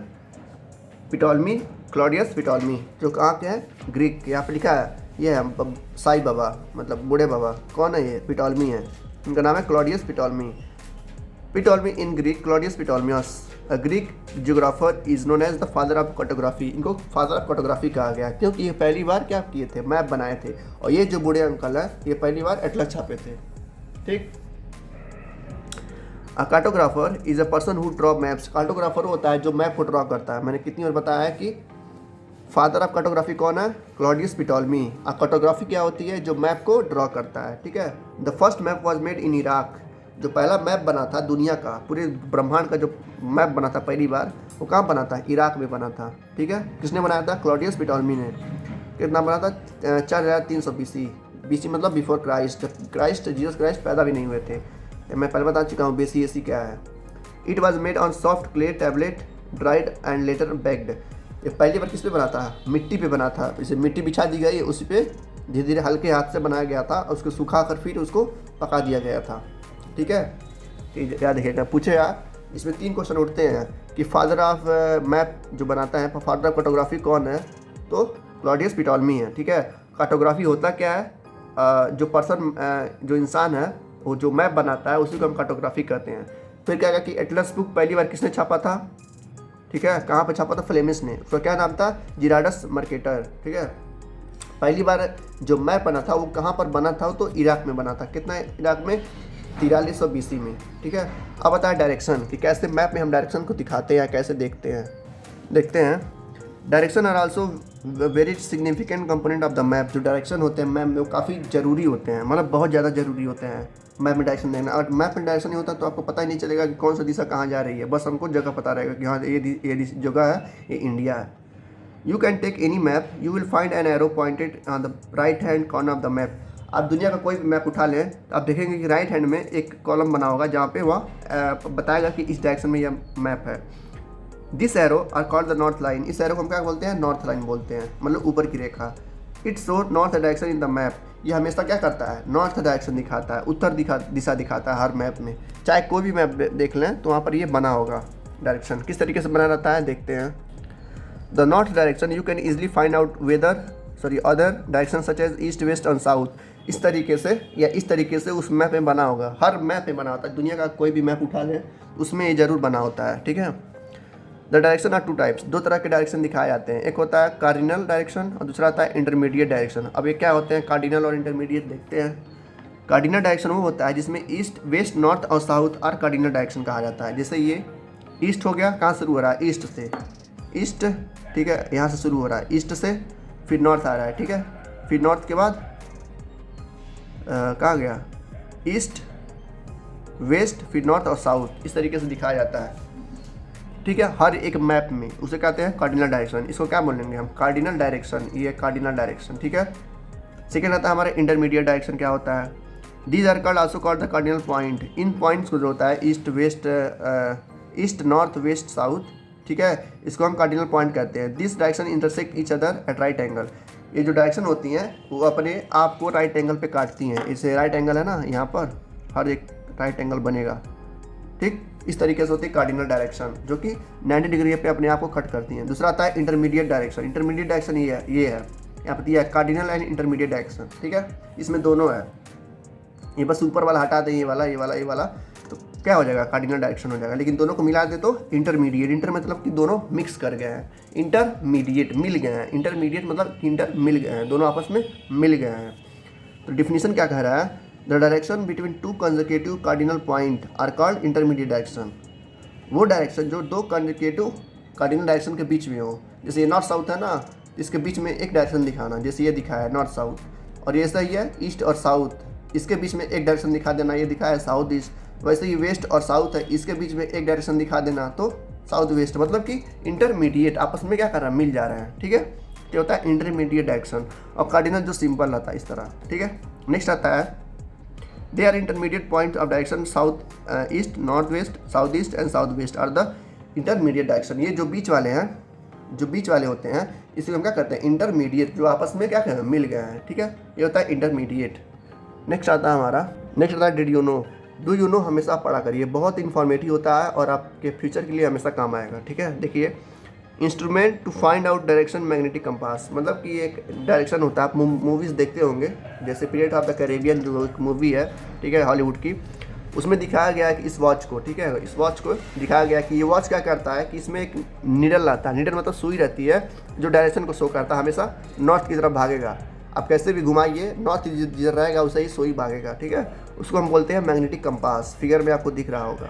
पिटोलमी, क्लॉडियस पिटोलमी, जो कहाँ के हैं, ग्रीक। यहाँ पे लिखा है, ये है साई बाबा, मतलब बूढ़े बाबा। कौन है ये, पिटोलमी है, इनका नाम है Claudius Ptolemy. Ptolemy in Greek, Claudius Ptolemaeus a Greek geographer is known as the father of cartography. इनको फादर ऑफ कार्टोग्राफी कहा गया क्योंकि ये पहली बार क्या किए थे, मैप बनाए थे। और ये जो बूढ़े अंकल है ये पहली बार एटलस छापे थे, ठीक। A cartographer is a person who draw maps. Cartographer होता है जो मैप को ड्रॉ करता है। मैंने कितनी बार बताया है कि फादर ऑफ कार्टोग्राफी कौन है, क्लॉडियस पिटोलमी। अ कार्टोग्राफी क्या होती है, जो मैप को ड्रॉ करता है, ठीक है। The first map was made in Iraq. जो पहला मैप बना था दुनिया का, पूरे ब्रह्मांड का जो मैप बना था पहली बार, वो कहाँ बना था, इराक में बना था, ठीक है। किसने बनाया था, क्लॉडियस पिटोलमी ने। कितना बना था, 4300 BC मतलब बिफोर क्राइस्ट। जब क्राइस्ट, जीसस क्राइस्ट पैदा भी नहीं हुए थे। मैं पहले बता चुका हूँ BC क्या है। It was made on soft clay tablet dried and later baked. ये पहली बार किस पे बना था, मिट्टी पे बना था। इसे मिट्टी बिछा दी गई, उसी पे धीरे धीरे हल्के हाथ से बनाया गया था, उसको सुखा कर फिर उसको पका दिया गया था, ठीक है। याद रखिएगा, पूछे यार, इसमें 3 क्वेश्चन उठते हैं कि फादर ऑफ मैप जो बनाता है, फादर ऑफ कार्टोग्राफी कौन है, तो क्लॉडियस पिटोलमी है, ठीक है। कार्टोग्राफी होता क्या है, जो पर्सन, जो इंसान है वो जो मैप बनाता है उसी को हम कार्टोग्राफी कहते हैं। फिर क्या कि एटलस बुक पहली बार किसने छापा था, ठीक है, कहाँ पे छापा था, फ्लेमिश ने। उसका क्या नाम था, जिराडस मर्केटर, ठीक है। पहली बार जो मैप बना था वो कहाँ पर बना था, तो इराक में बना था। कितना, इराक में 4300 BC में, ठीक है। अब बताया डायरेक्शन कि कैसे मैप में हम डायरेक्शन को दिखाते हैं, कैसे देखते हैं। Direction are also very significant component of the map. जो डायरेक्शन होते हैं मैप में वो काफ़ी ज़रूरी होते हैं, मतलब बहुत ज़्यादा ज़रूरी होते हैं मैप में डायरेक्शन देना। और मैप में डायरेक्शन नहीं होता तो आपको पता ही नहीं चलेगा कि कौन सा दिशा कहाँ जा रही है, बस हमको जगह पता रहेगा कि हाँ ये जगह है, ये इंडिया है। You can take any map, you will find an arrow pointed on the right hand corner of the map. आप दुनिया का कोई भी मैप उठा लें तो आप देखेंगे कि राइट हैंड में एक कॉलम बना होगा जहाँ पे वह बताएगा कि इस डायरेक्शन में यह मैप है। This arrow are called the north line. इस एरो को हम क्या बोलते हैं, नॉर्थ लाइन बोलते हैं, मतलब ऊपर की रेखा। It's show north direction in the map. ये हमेशा क्या करता है, नॉर्थ डायरेक्शन दिखाता है, उत्तर दिशा दिखाता है हर मैप में। चाहे कोई भी मैप देख लें तो वहाँ पर ये बना होगा डायरेक्शन। किस तरीके से बना रहता है देखते हैं। The north direction you can easily find out other direction such as east, west और साउथ। इस तरीके से या इस तरीके से उस मैप में बना होगा, हर मैप में बना होता है। दुनिया का कोई भी मैप उठा लें उसमें ये जरूर बना होता है, ठीक है। The direction are two types. दो तरह के डायरेक्शन दिखाए जाते हैं, एक होता है कार्डिनल डायरेक्शन और दूसरा आता है इंटरमीडिएट डायरेक्शन। अब ये क्या होते हैं कार्डिनल और इंटरमीडिएट, देखते हैं। कार्डिनल डायरेक्शन वो होता है जिसमें ईस्ट, वेस्ट, नॉर्थ और साउथ आर कार्डिनल डायरेक्शन कहा जाता है। जैसे ये ईस्ट हो गया, कहाँ शुरू हो रहा है, ईस्ट से, ईस्ट, ठीक है, यहाँ से शुरू हो रहा है ईस्ट से, फिर नॉर्थ आ रहा है, ठीक है। फिर नॉर्थ के बाद कहाँ गया, ईस्ट, वेस्ट, फिर नॉर्थ और साउथ। इस तरीके से दिखाया जाता है, ठीक है, हर एक मैप में। उसे कहते हैं कार्डिनल डायरेक्शन। इसको क्या बोलेंगे हम, कार्डिनल डायरेक्शन, ये कार्डिनल डायरेक्शन, ठीक है। सेकेंड आता है हमारे इंटरमीडिएट डायरेक्शन। क्या होता है, these are called also called the cardinal point. इन पॉइंट्स को जो होता है east, west, east, north, west, south, ठीक है, इसको हम कार्डिनल पॉइंट कहते हैं। This direction intersect each other at right angle. ये जो डायरेक्शन होती हैं वो अपने आप को राइट एंगल पे काटती हैं। इसे राइट एंगल है ना, यहाँ पर हर एक राइट एंगल बनेगा, ठीक। इस तरीके से होती है कार्डिनल डायरेक्शन जो कि 90 डिग्री पे अपने आप को कट करती हैं। दूसरा आता है इंटरमीडिएट डायरेक्शन। इंटरमीडिएट डायरेक्शन ये है यहाँ पर दिया है, कार्डिनल एंड इंटरमीडिएट डायरेक्शन, ठीक है। इसमें दोनों है, ये बस ऊपर वाला हटा दें, ये वाला, तो क्या हो जाएगा, कार्डिनल डायरेक्शन हो जाएगा। लेकिन दोनों को मिला दे तो इंटरमीडिएट। इंटर मतलब कि दोनों मिक्स कर गए हैं, इंटरमीडिएट मिल गए हैं। इंटरमीडिएट मतलब इंटर मिल गए हैं, दोनों आपस में मिल गए हैं। तो डिफिनीशन क्या कह रहा है, the direction between two consecutive cardinal point are called intermediate direction. वो डायरेक्शन जो दो कंसेक्यूटिव कार्डिनल डायरेक्शन के बीच में हो, जैसे ये नॉर्थ साउथ है ना, इसके बीच में एक डायरेक्शन दिखाना, जैसे ये दिखाया है नॉर्थ साउथ, और ये सही है ईस्ट और साउथ, इसके बीच में एक डायरेक्शन दिखा देना, ये दिखाया है साउथ ईस्ट। वैसे ही वेस्ट और साउथ है, इसके बीच में एक डायरेक्शन दिखा देना तो साउथ वेस्ट, मतलब कि इंटरमीडिएट आपस में क्या कर रहा है, मिल जा रहा है, ठीक है। ये होता है इंटरमीडिएट डायरेक्शन। और कार्डिनल जो सिंपल रहता है इस तरह, ठीक है। नेक्स्ट आता है they are intermediate point of direction south east, north west, south east and south west are the intermediate direction. ये जो बीच वाले हैं, जो बीच वाले होते हैं, इसे हम क्या करते हैं, इंटरमीडिएट, जो आपस में क्या कहते हैं, मिल गए हैं, ठीक है। ये होता है इंटरमीडिएट। नेक्स्ट आता है हमारा, नेक्स्ट आता है did you know. Do you know हमेशा पढ़ा करिए, बहुत इन्फॉर्मेटिव होता है और आपके फ्यूचर के लिए हमेशा काम आएगा, ठीक है। देखिए, instrument to find out direction magnetic compass, मतलब कि एक डायरेक्शन होता है। आप मूवीज़ देखते होंगे, जैसे पीरियड ऑफ द कैरेबियन जो एक मूवी है, ठीक है, हॉलीवुड की, उसमें दिखाया गया है कि इस वॉच को, ठीक है, इस वॉच को दिखाया गया कि ये वॉच क्या करता है कि इसमें एक नीडल आता है। नीडल मतलब सुई रहती है जो डायरेक्शन को शो करता है, हमेशा नॉर्थ की तरफ भागेगा। आप कैसे भी घुमाइए, नॉर्थ जिधर रहेगा उसे ही सुई भागेगा, ठीक है। उसको हम बोलते हैं मैग्नेटिक कंपास। फिगर में आपको दिख रहा होगा।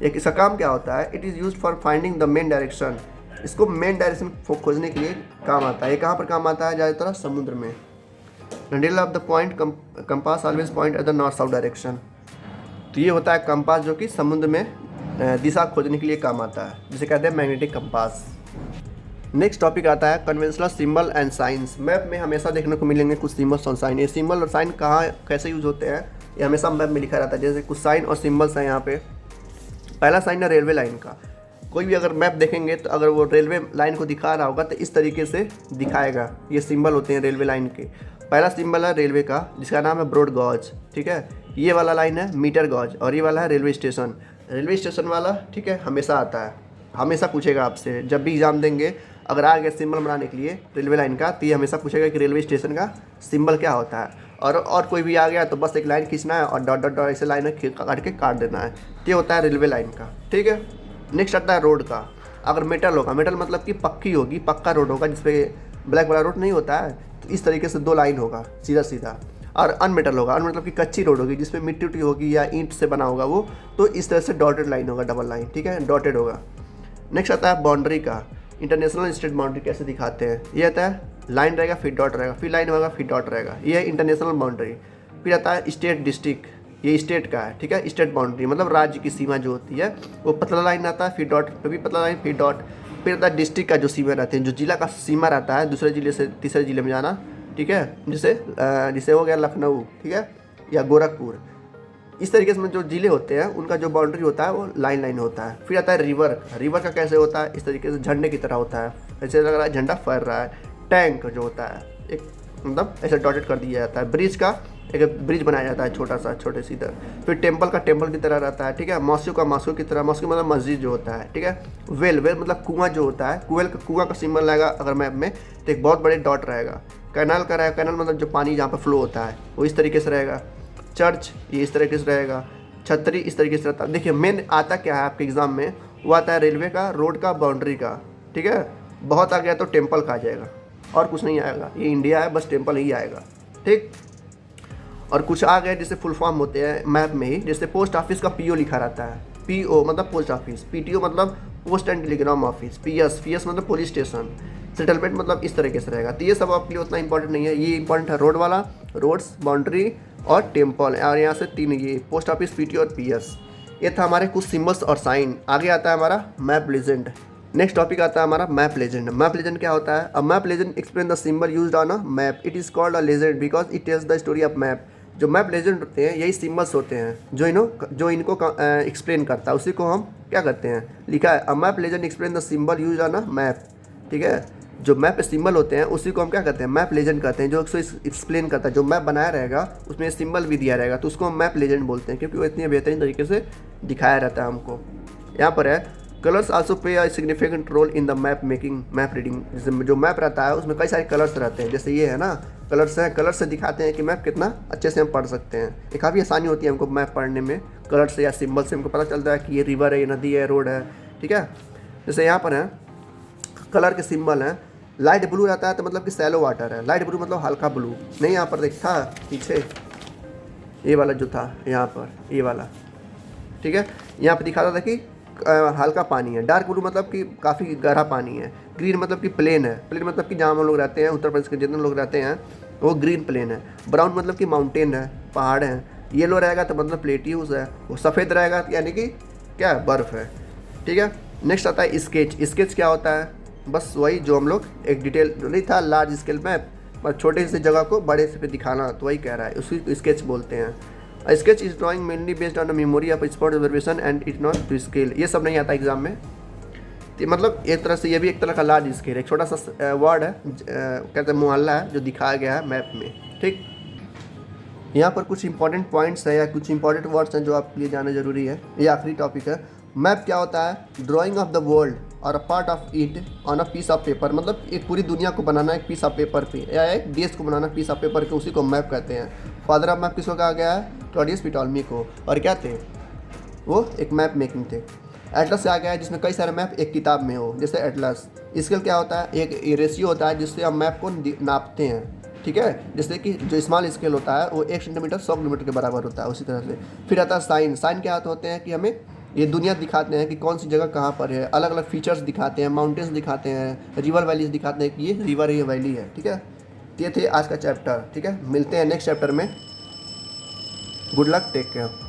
एक इसका काम क्या होता है, it is use for finding the main direction. इसको मेन डायरेक्शन खोजने के लिए काम आता है। ये कहाँ पर काम आता है, ज़्यादातर समुद्र में। Needle of the point compass always point at the north south direction. तो ये होता है कंपास जो कि समुद्र में दिशा खोजने के लिए काम आता है, जिसे कहते हैं मैग्नेटिक कंपास। नेक्स्ट टॉपिक आता है conventional symbol and science. Map में हमेशा देखने को मिलेंगे कुछ सिंबल्स और साइन। ये सिंबल और साइन कहाँ कैसे यूज होते हैं, ये हमेशा मैप में लिखा रहता है। जैसे कुछ साइन और सिंबल्स हैं यहाँ पे। पहला साइन है रेलवे लाइन का। कोई भी अगर मैप देखेंगे तो अगर वो रेलवे लाइन को दिखा रहा होगा तो इस तरीके से दिखाएगा। ये सिंबल होते हैं रेलवे लाइन के। पहला सिंबल है रेलवे का, जिसका नाम है ब्रॉड गॉज, ठीक है। ये वाला लाइन है मीटर गॉज, और ये वाला है रेलवे स्टेशन। रेलवे स्टेशन वाला, ठीक है, हमेशा आता है, हमेशा पूछेगा आपसे जब भी एग्जाम देंगे। अगर आ गया सिंबल बनाने के लिए रेलवे लाइन का, तो ये हमेशा पूछेगा कि रेलवे स्टेशन का सिंबल क्या होता है। और कोई भी आ गया तो बस एक लाइन खींचना है और डॉट डॉट डॉट ऐसे लाइन काट के काट देना है। ये होता है रेलवे लाइन का, ठीक है। नेक्स्ट आता है रोड का। अगर मेटल होगा, मेटल मतलब कि पक्की होगी, पक्का रोड होगा जिसपे ब्लैक वाला रोड नहीं होता है, तो इस तरीके से 2 लाइन होगा सीधा सीधा। और अनमेटल होगा, अन मतलब कि कच्ची रोड होगी जिसमें मिट्टी उट्टी होगी या ईंट से बना होगा वो, तो इस तरह से डॉटेड लाइन होगा, डबल लाइन, ठीक है, डॉटेड होगा। नेक्स्ट आता है बाउंड्री का। इंटरनेशनल स्टेट बाउंड्री कैसे दिखाते हैं, ये आता है लाइन रहेगा फिर डॉट रहेगा, फिर लाइन होगा फिर डॉट रहेगा, ये है इंटरनेशनल बाउंड्री। फिर आता है स्टेट डिस्ट्रिक्ट, ये स्टेट का है, ठीक है, स्टेट बाउंड्री मतलब राज्य की सीमा जो होती है, वो पतला लाइन आता है फिर डॉट, फिर पतला लाइन फिर डॉट। फिर आता है डिस्ट्रिक्ट का जो सीमा रहते हैं, जो जिला का सीमा रहता है, दूसरे जिले से तीसरे जिले में जाना, ठीक है, जैसे हो गया लखनऊ, ठीक है, या गोरखपुर। इस तरीके से जो जिले होते हैं उनका जो बाउंड्री होता है वो लाइन लाइन होता है। फिर आता है रिवर। रिवर का कैसे होता है, इस तरीके से झंडे की तरह होता है, ऐसे लग रहा है झंडा फहर रहा है। टैंक जो होता है एक मतलब ऐसे डॉटेड कर दिया जाता है। ब्रिज का एक ब्रिज बनाया जाता है छोटा सा, छोटे सीधा। फिर टेम्पल का टेम्पल की तरह रहता है, ठीक है। मॉस्को का मॉस्को की तरह, मॉस्को मतलब मस्जिद जो होता है, ठीक है। वेल, वेल मतलब कुआं जो होता है, कुआं का सिंबल रहेगा अगर मैप में तो एक बहुत बड़े डॉट रहेगा। कैनाल का रहेगा, कैनाल मतलब जो पानी जहाँ पर फ्लो होता है वो इस तरीके से रहेगा। चर्च ये इस तरीके से रहेगा। छतरी इस तरीके से रहता है। देखिए मेन आता क्या है आपके एग्जाम में, वो आता है रेलवे का, रोड का, बाउंड्री का, ठीक है। बहुत आ गया तो टेम्पल का आ जाएगा और कुछ नहीं आएगा। ये इंडिया है, बस टेम्पल ही आएगा, ठीक। और कुछ आ गए जैसे फुल फॉर्म होते हैं मैप में ही, जैसे पोस्ट ऑफिस का पीओ लिखा रहता है, पीओ मतलब पोस्ट ऑफिस, पीटीओ मतलब post and Telegram office, PS मतलब पुलिस स्टेशन, सेटलमेंट मतलब इस तरीके से रहेगा। तो ये सब आपके लिए उतना इंपॉर्टेंट नहीं है। ये इंपॉर्टेंट है रोड वाला, रोड्स, बाउंड्री और टेम्पल, और यहाँ से 3 ये पोस्ट ऑफिस, पीटीओ और पीएस। ये था हमारे कुछ सिम्बल्स और साइन। आगे आता है हमारा मैप लेजेंड। नेक्स्ट टॉपिक आता है हमारा मैप लेजेंड। मैप लेजेंड क्या होता है, a map legend explain the symbol used on a map, it is called a legend because it tells the story of map. जो मैप लेजेंड होते हैं यही सिम्बल्स होते हैं जो इनको एक्सप्लेन करता है, उसी को हम क्या करते हैं, लिखा है a map legend explain the symbol used on a map, ठीक है। जो मैप सिंबल होते हैं उसी को हम क्या कहते हैं, मैप लेजेंड कहते हैं, जो उसको एक्सप्लेन करता है। जो मैप बनाया रहेगा उसमें सिंबल भी दिया रहेगा तो उसको हम मैप लेजेंड बोलते हैं, क्योंकि वो इतनी बेहतरीन तरीके से दिखाया रहता है हमको। यहाँ पर है colours also play a significant role in the map making, map reading. जैसे जो मैप रहता है उसमें कई सारे कलर्स रहते हैं, जैसे ये है ना, कलर्स हैं, कलर से दिखाते हैं कि मैप कितना अच्छे से हम पढ़ सकते हैं। ये काफ़ी आसानी होती है हमको मैप पढ़ने में, कलर से या सिंबल से हमको पता चलता है कि ये रिवर है, ये नदी है, रोड है, ठीक है। जैसे यहाँ पर है कलर के सिंबल हैं, लाइट ब्लू रहता है तो मतलब कि सैलो वाटर है, लाइट ब्लू मतलब हल्का ब्लू। नहीं यहाँ पर देखा पीछे ये वाला जो था यहाँ पर, ये वाला, ठीक है, यहाँ पर दिखाता था कि हल्का पानी है। डार्क ब्लू मतलब कि काफ़ी गहरा पानी है। ग्रीन मतलब कि प्लेन है, प्लेन मतलब कि जहाँ हम लोग रहते हैं, उत्तर प्रदेश के जितने लोग रहते हैं वो ग्रीन प्लेन है। ब्राउन मतलब कि माउंटेन है, पहाड़ है। येलो रहेगा तो मतलब प्लेट्यूज है। वो सफ़ेद रहेगा तो यानी कि क्या है, बर्फ़ है, ठीक है। नेक्स्ट आता है स्केच। स्केच क्या होता है, बस वही जो हम लोग एक डिटेल जो नहीं था लार्ज स्केल मैप, पर छोटे से जगह को बड़े से पे दिखाना, तो वही कह रहा है, उसी स्केच बोलते हैं। Sketch is drawing mainly based on the memory of spot observation and it not to scale. ये सब नहीं आता एग्जाम में, तो मतलब एक तरह से ये भी एक तरह का लार्ज स्केल, एक छोटा सा वर्ड है, कहते हैं मोहल्ला है, जो दिखाया गया है मैप में, ठीक। यहाँ पर कुछ इंपॉर्टेंट पॉइंट्स है या कुछ इंपॉर्टेंट वर्ड्स हैं जो आपके लिए जाना जरूरी है। ये आखिरी टॉपिक है। मैप क्या होता है, ड्राइंग ऑफ द वर्ल्ड और a part of it on a piece of paper, मतलब एक पूरी दुनिया को बनाना एक पीस ऑफ पेपर पे, या एक देश को बनाना पीस ऑफ पेपर पे, उसी को मैप कहते हैं। फादर ऑफ मैप किसको कहा गया है, क्लॉडियस पिटोलमी को। और क्या थे वो, एक मैप मेकिंग थे। एटलस से आ गया है जिसमें कई सारे मैप एक किताब में हो, जैसे एटलस। स्केल क्या होता है, एक रेशियो होता है जिससे हम मैप को नापते हैं, ठीक है। जैसे कि जो स्मॉल स्केल होता है वो 1 सेंटीमीटर 100 किलोमीटर के बराबर होता है, उसी तरह से। फिर आता है साइन। साइन क्या होते हैं कि हमें ये दुनिया दिखाते हैं कि कौन सी जगह कहाँ पर है, अलग अलग फीचर्स दिखाते हैं, माउंटेन्स दिखाते हैं, रिवर वैलीज दिखाते हैं कि ये रिवर है, ये वैली है, ठीक है। ये थे आज का चैप्टर, ठीक है। मिलते हैं नेक्स्ट चैप्टर में। Good luck, take care.